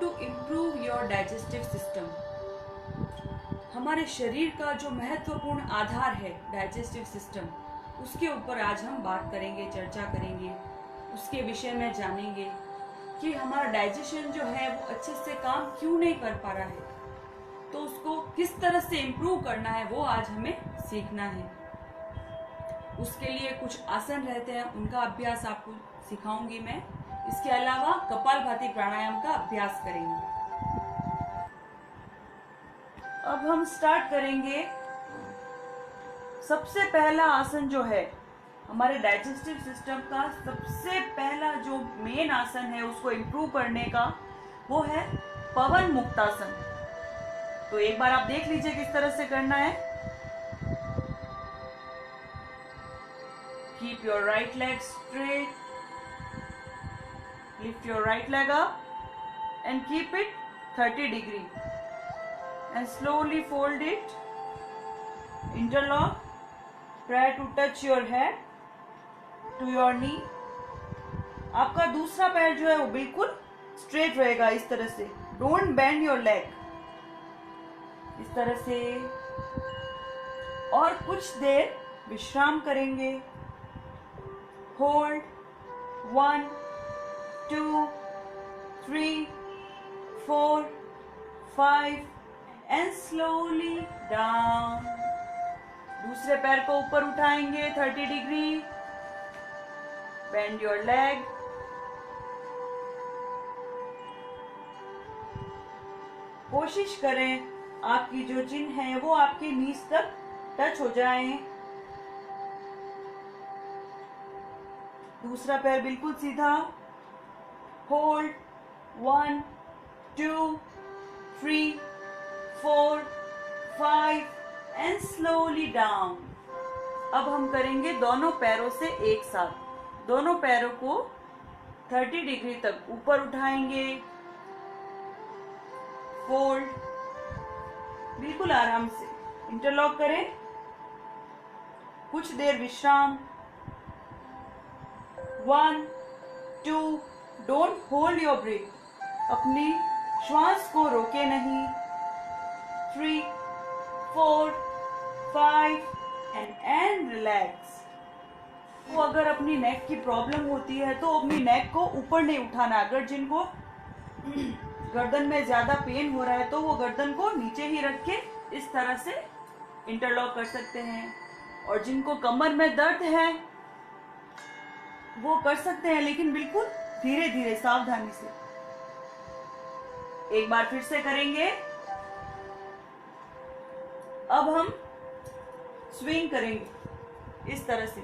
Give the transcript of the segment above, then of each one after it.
To improve your digestive system. हमारे शरीर का जो महत्वपूर्ण आधार है डाइजेस्टिव सिस्टम, उसके ऊपर आज हम बात करेंगे, चर्चा करेंगे, उसके विषय में जानेंगे कि हमारा डाइजेशन जो है वो अच्छे से काम क्यों नहीं कर पा रहा है, तो उसको किस तरह से इम्प्रूव करना है वो आज हमें सीखना है। उसके लिए कुछ आसन रहते हैं, उनका अभ्यास आपको सिखाऊंगी मैं। इसके अलावा कपालभाति प्राणायाम का अभ्यास करेंगे। अब हम स्टार्ट करेंगे। सबसे पहला आसन जो है हमारे डाइजेस्टिव सिस्टम का सबसे पहला जो मेन आसन है उसको इम्प्रूव करने का, वो है पवन मुक्तासन। तो एक बार आप देख लीजिए किस तरह से करना है। Keep your right leg straight. Lift your right leg up and keep it 30 degree. And slowly fold it. Interlock. Try to touch your head to your knee. आपका दूसरा पैर जो है वो बिल्कुल स्ट्रेट रहेगा इस तरह से। Don't bend your leg. इस तरह से। और कुछ देर विश्राम करेंगे। Hold 1, 2, 3, 4, 5 and slowly down. दूसरे पैर को ऊपर उठाएंगे 30 डिग्री. Bend your leg. कोशिश करें आपकी जो चिन है वो आपके नीज तक टच हो जाए। दूसरा पैर बिल्कुल सीधा। Hold 1, 2, 3, 4, 5 and slowly down. अब हम करेंगे दोनों पैरों से एक साथ। दोनों पैरों को 30 डिग्री तक ऊपर उठाएंगे। फोल्ड, बिल्कुल आराम से इंटरलॉक करें। कुछ देर विश्राम। 1, 2, डोंट होल्ड योर ब्रीथ। अपनी श्वास को रोके नहीं। 3, 4, 5 एंड रिलैक्स। तो अगर अपनी नेक की प्रॉब्लम होती है तो अपनी नेक को ऊपर नहीं उठाना। अगर जिनको गर्दन में ज्यादा पेन हो रहा है तो वो गर्दन को नीचे ही रख के इस तरह से इंटरलॉक कर सकते हैं। और जिनको कमर में दर्द है वो कर सकते हैं, लेकिन बिल्कुल धीरे धीरे सावधानी से। एक बार फिर से करेंगे। अब हम स्विंग करेंगे इस तरह से।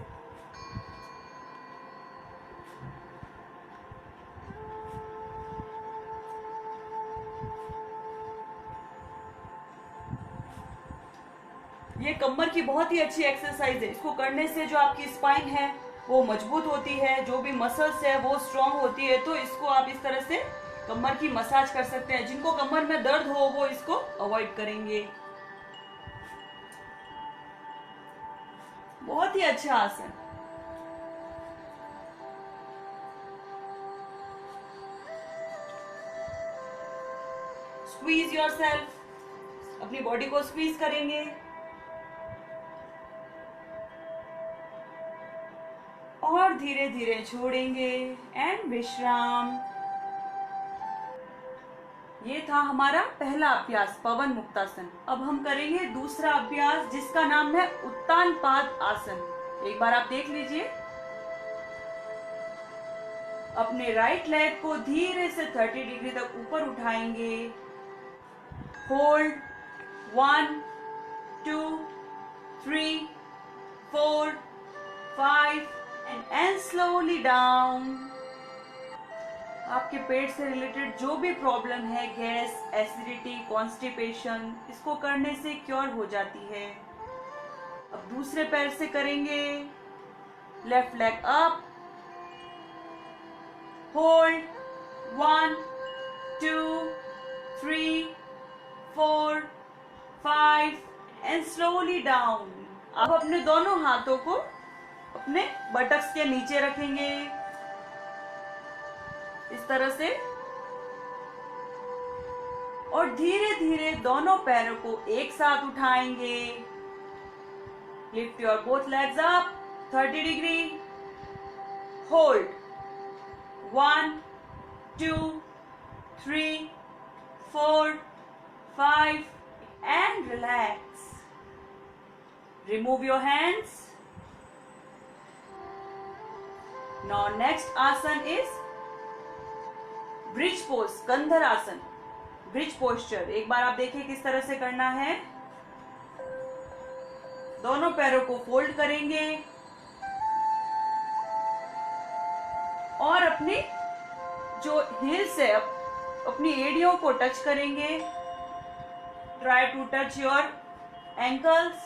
ये कमर की बहुत ही अच्छी एक्सरसाइज है। इसको करने से जो आपकी स्पाइन है वो मजबूत होती है, जो भी मसल्स है वो स्ट्रांग होती है। तो इसको आप इस तरह से कमर की मसाज कर सकते हैं। जिनको कमर में दर्द हो वो इसको अवॉइड करेंगे। बहुत ही अच्छा आसन। स्क्वीज योरसेल्फ, अपनी बॉडी को स्क्वीज करेंगे। और धीरे धीरे छोड़ेंगे एंड विश्राम। ये था हमारा पहला अभ्यास, पवन मुक्तासन। अब हम करेंगे दूसरा अभ्यास जिसका नाम है उत्तान पाद आसन। एक बार आप देख लीजिए। अपने राइट लेग को धीरे से 30 डिग्री तक ऊपर उठाएंगे। Hold 1, 2, 3, 4, 5 and slowly down. आपके पेट से रिलेटेड जो भी प्रॉब्लम है, गैस, एसिडिटी, कॉन्स्टिपेशन, इसको करने से क्योर हो जाती है। अब दूसरे पैर से करेंगे। Left leg up. Hold 1, 2, 3, 4, 5 and slowly down. अब अपने दोनों हाथों को अपने बटक्स के नीचे रखेंगे इस तरह से। और धीरे धीरे दोनों पैरों को एक साथ उठाएंगे। Lift your both legs up 30 degree. Hold 1 2 3 4 5 and relax. Remove your hands. Now next आसन is ब्रिज पोज, कंधर आसन, ब्रिज पोस्चर। एक बार आप देखिए किस तरह से करना है। दोनों पैरों को फोल्ड करेंगे और अपनी जो हील्स है अपनी एड़ियों को टच करेंगे। Try to touch your ankles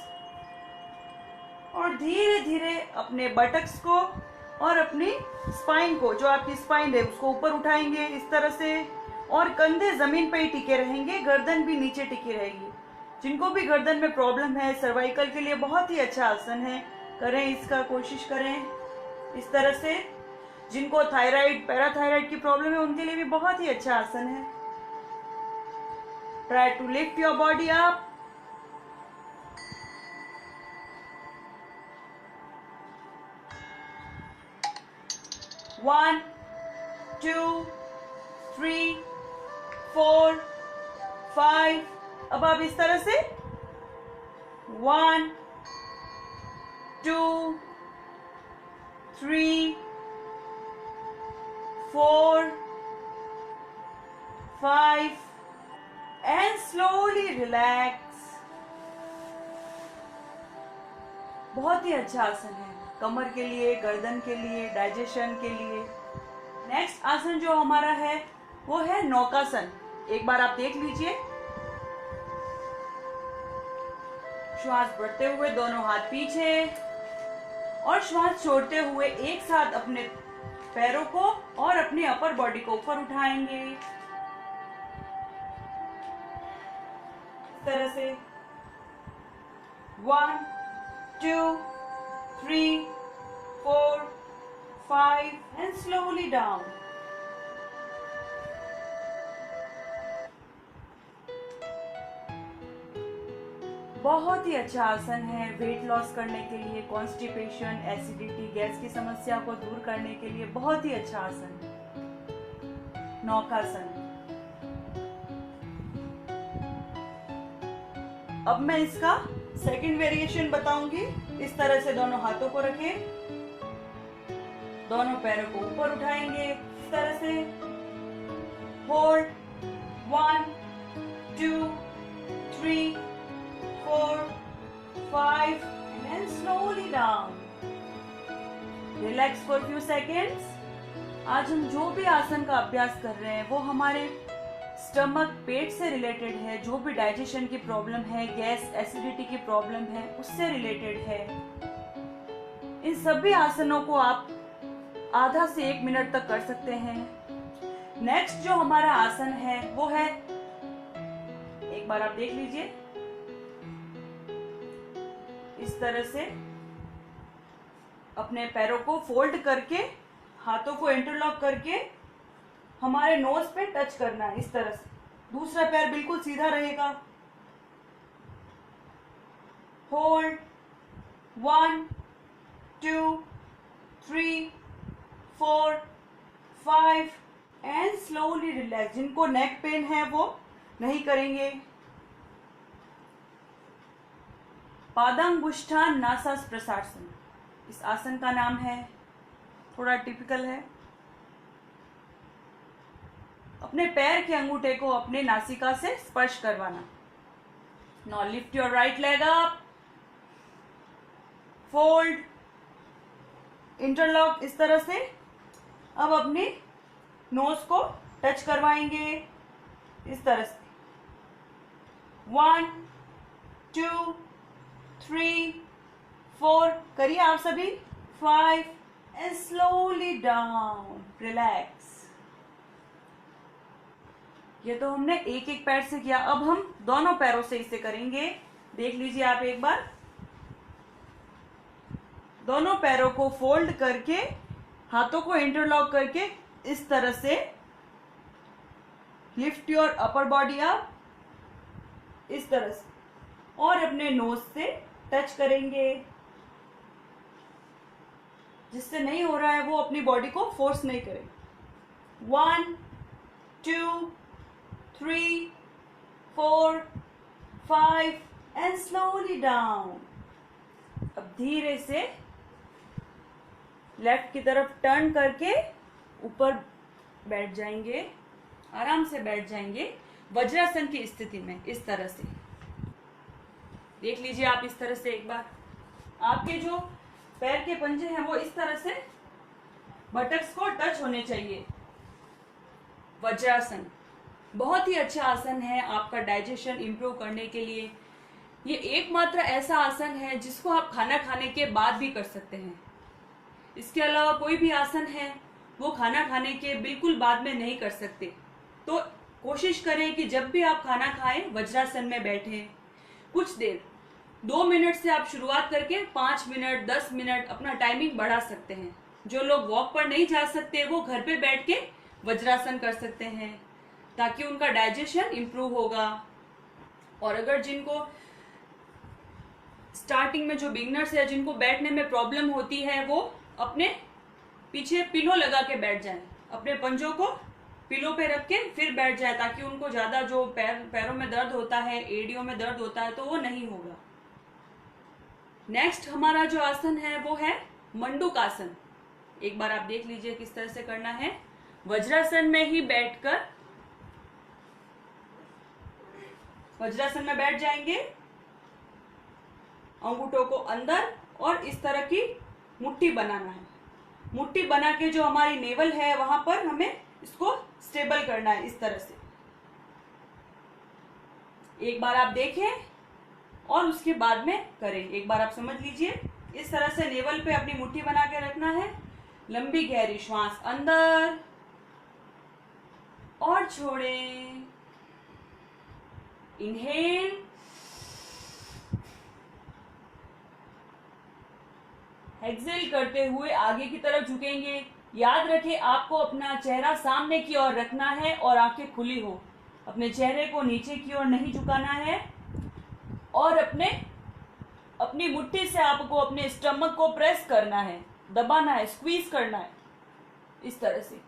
और धीरे धीरे अपने बटक्स को और अपनी स्पाइन को, जो आपकी स्पाइन है उसको ऊपर उठाएंगे इस तरह से, और कंधे जमीन पे ही टिके रहेंगे, गर्दन भी नीचे टिकी रहेगी। जिनको भी गर्दन में प्रॉब्लम है, सर्वाइकल के लिए बहुत ही अच्छा आसन है, करें इसका, कोशिश करें इस तरह से। जिनको थायराइड, पैराथायराइड की प्रॉब्लम है उनके लिए भी बहुत ही अच्छा आसन है। Try to lift your body up. One 2 3 4 5। अब आप इस तरह से 1 2 3 4 5 and slowly relax। बहुत ही अच्छा आसन है कमर के लिए, गर्दन के लिए, डाइजेशन के लिए। नेक्स्ट आसन जो हमारा है वो है नौकासन। एक बार आप देख लीजिए। श्वास बढ़ते हुए दोनों हाथ पीछे और श्वास छोड़ते हुए एक साथ अपने पैरों को और अपनी अपर बॉडी को ऊपर उठाएंगे इस तरह से। 1 2 3 4 5 and slowly down। बहुत ही अच्छा आसन है वेट लॉस करने के लिए, कॉन्स्टिपेशन, एसिडिटी, गैस की समस्या को दूर करने के लिए बहुत ही अच्छा आसन है नौकासन। अब मैं इसका सेकंड वेरिएशन बताऊंगी। इस तरह से दोनों हाथों को रखें, दोनों पैरों को ऊपर उठाएंगे इस तरह से। Hold 1 2 3 4 5 and slowly down। Relax for few seconds. आज हम जो भी आसन का अभ्यास कर रहे हैं वो हमारे स्टमक, पेट से रिलेटेड है। जो भी डाइजेशन की प्रॉब्लम है, गैस, एसिडिटी की प्रॉब्लम है, उससे रिलेटेड है। इन सभी आसनों को आप आधा से 1 मिनट तक कर सकते हैं। नेक्स्ट जो हमारा आसन है वो है, एक बार आप देख लीजिए, इस तरह से अपने पैरों को फोल्ड करके, हाथों को इंटरलॉक करके हमारे नोज पे टच करना है इस तरह से। दूसरा पैर बिल्कुल सीधा रहेगा। Hold 1 2 3 4 5 and slowly relax. जिनको नेक पेन है वो नहीं करेंगे। पादांगुष्ठान नासास प्रसारसन इस आसन का नाम है, थोड़ा टिपिकल है। अपने पैर के अंगूठे को अपने नासिका से स्पर्श करवाना। Now lift your right leg up, fold, interlock इस तरह से। अब अपनी नोज को टच करवाएंगे इस तरह से। 1 2 3 4 करिए आप सभी। 5 एंड स्लोली डाउन, रिलैक्स। ये तो हमने एक एक पैर से किया, अब हम दोनों पैरों से इसे करेंगे। देख लीजिए आप एक बार। दोनों पैरों को फोल्ड करके, हाथों को इंटरलॉक करके इस तरह से lift your upper body up इस तरह से, और अपने नोज से टच करेंगे। जिससे नहीं हो रहा है वो अपनी बॉडी को फोर्स नहीं करे। 1 2 3 4 5 एंड स्लोली डाउन। अब धीरे से लेफ्ट की तरफ टर्न करके ऊपर बैठ जाएंगे, आराम से बैठ जाएंगे वज्रासन की स्थिति में। इस तरह से देख लीजिए आप, इस तरह से एक बार आपके जो पैर के पंजे हैं वो इस तरह से बटक्स को टच होने चाहिए। वज्रासन बहुत ही अच्छा आसन है आपका डाइजेशन इंप्रूव करने के लिए। ये एकमात्र ऐसा आसन है जिसको आप खाना खाने के बाद भी कर सकते हैं। इसके अलावा कोई भी आसन है वो खाना खाने के बिल्कुल बाद में नहीं कर सकते। तो कोशिश करें कि जब भी आप खाना खाएं वज्रासन में बैठें। कुछ देर 2 मिनट से आप शुरुआत करके 5 मिनट 10 मिनट अपना टाइमिंग बढ़ा सकते हैं। जो लोग वॉक पर नहीं जा सकते वो घर पे बैठ के वज्रासन कर सकते हैं ताकि उनका डाइजेशन इंप्रूव होगा। और अगर जिनको स्टार्टिंग में जो बिगिनर्स है जिनको बैठने में प्रॉब्लम होती है वो अपने पीछे पिलो लगा के बैठ जाएं, अपने पंजों को पिलो पे रख के फिर बैठ जाए ताकि उनको ज्यादा जो पैरों में दर्द होता है, एड़ियों में दर्द होता है तो वो नहीं होगा। नेक्स्ट हमारा जो आसन है वो है मंडूक आसन। एक बार आप देख लीजिए किस तरह से करना है। वज्रासन में ही बैठकर वज्रासन में बैठ जाएंगे, अंगूठों को अंदर और इस तरह की मुट्ठी बनाना है। मुट्ठी बना के जो हमारी नेवल है वहां पर हमें इसको स्टेबल करना है इस तरह से। एक बार आप देखें और उसके बाद में करें। एक बार आप समझ लीजिए, इस तरह से नेवल पे अपनी मुट्ठी बना के रखना है। लंबी गहरी श्वास अंदर और छोड़ें। इनहेल, एक्सेल करते हुए आगे की तरफ झुकेंगे। याद रखें आपको अपना चेहरा सामने की ओर रखना है और आंखें खुली हो। अपने चेहरे को नीचे की ओर नहीं झुकाना है और अपनी मुट्ठी से आपको अपने स्टमक को प्रेस करना है, दबाना है, स्क्वीज करना है इस तरह से।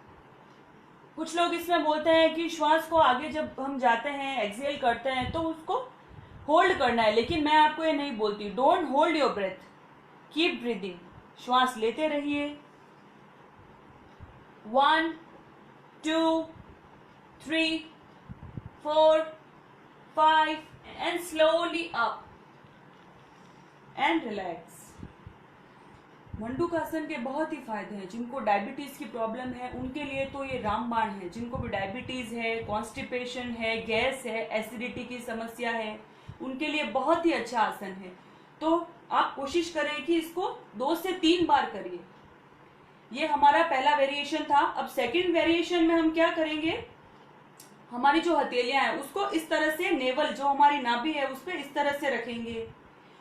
कुछ लोग इसमें बोलते हैं कि श्वास को आगे जब हम जाते हैं एक्सेल करते हैं तो उसको होल्ड करना है, लेकिन मैं आपको ये नहीं बोलती। Don't hold your breath, keep breathing. श्वास लेते रहिए। 1 2 3 4 5 and slowly up and relax। मंडूक आसन के बहुत ही फायदे हैं। जिनको डायबिटीज की प्रॉब्लम है उनके लिए तो ये रामबाण है। जिनको भी डायबिटीज है, कॉन्स्टिपेशन है, गैस है, एसिडिटी की समस्या है, उनके लिए बहुत ही अच्छा आसन है। तो आप कोशिश करें कि इसको 2 से 3 बार करिए। ये हमारा पहला वेरिएशन था। अब सेकंड वेरिएशन में हम क्या करेंगे, हमारी जो हथेलियां हैं उसको इस तरह से नेवल जो हमारी नाभि है उस पर इस तरह से रखेंगे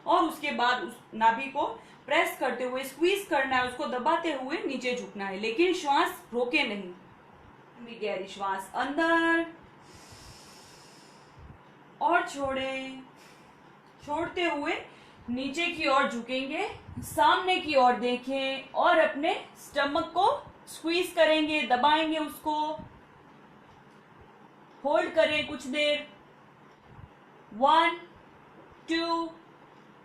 और उसके बाद उस नाभि को प्रेस करते हुए स्क्वीज करना है, उसको दबाते हुए नीचे झुकना है, लेकिन श्वास रोके नहीं। गहरी श्वास अंदर और छोड़ें। छोड़ते हुए नीचे की ओर झुकेंगे, सामने की ओर देखें और अपने स्टमक को स्क्वीज करेंगे, दबाएंगे, उसको होल्ड करें कुछ देर। 1 2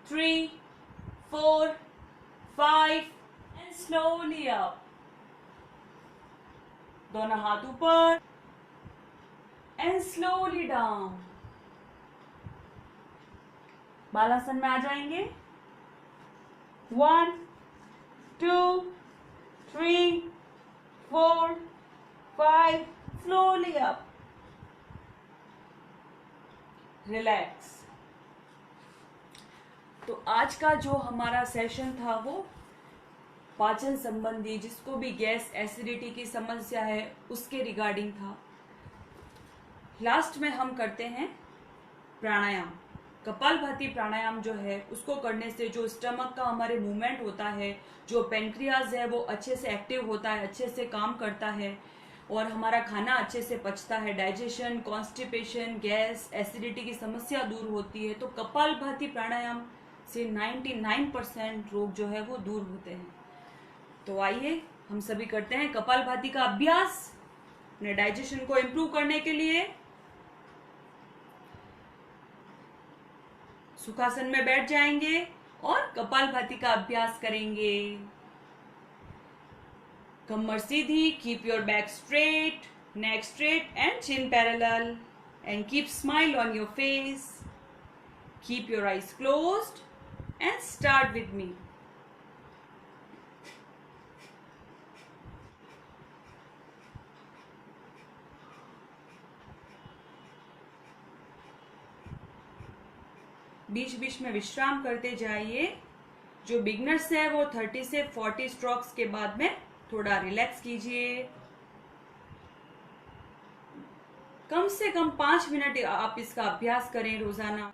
3 4 5 एंड स्लोली अप। दोनों हाथ ऊपर एंड स्लोली डाउन। बालासन में आ जाएंगे। 1 2 3 4 5 स्लोली अप। रिलैक्स। तो आज का जो हमारा सेशन था वो पाचन संबंधी, जिसको भी गैस एसिडिटी की समस्या है उसके रिगार्डिंग था। लास्ट में हम करते हैं प्राणायाम। कपालभाति प्राणायाम जो है उसको करने से जो स्टमक का हमारे मूवमेंट होता है, जो पेनक्रियाज है वो अच्छे से एक्टिव होता है, अच्छे से काम करता है। और हमारा खाना अच्छे से पचता है, डाइजेशन, कॉन्स्टिपेशन, गैस, एसिडिटी की समस्या दूर होती है। तो कपालभाति प्राणायाम से 99% रोग जो है वो दूर होते हैं। तो आइए हम सभी करते हैं कपालभाति का अभ्यास अपने डाइजेशन को इम्प्रूव करने के लिए। सुखासन में बैठ जाएंगे और कपालभाति का अभ्यास करेंगे। कमर सीधी, keep your back straight, neck straight and chin parallel, and keep smile on your face. Keep your eyes closed and start with me. बीच बीच में विश्राम करते जाइए। जो बिगनर्स है वो 30 से 40 स्ट्रोक्स के बाद में थोड़ा रिलैक्स कीजिए। कम से कम 5 मिनट आप इसका अभ्यास करें रोजाना।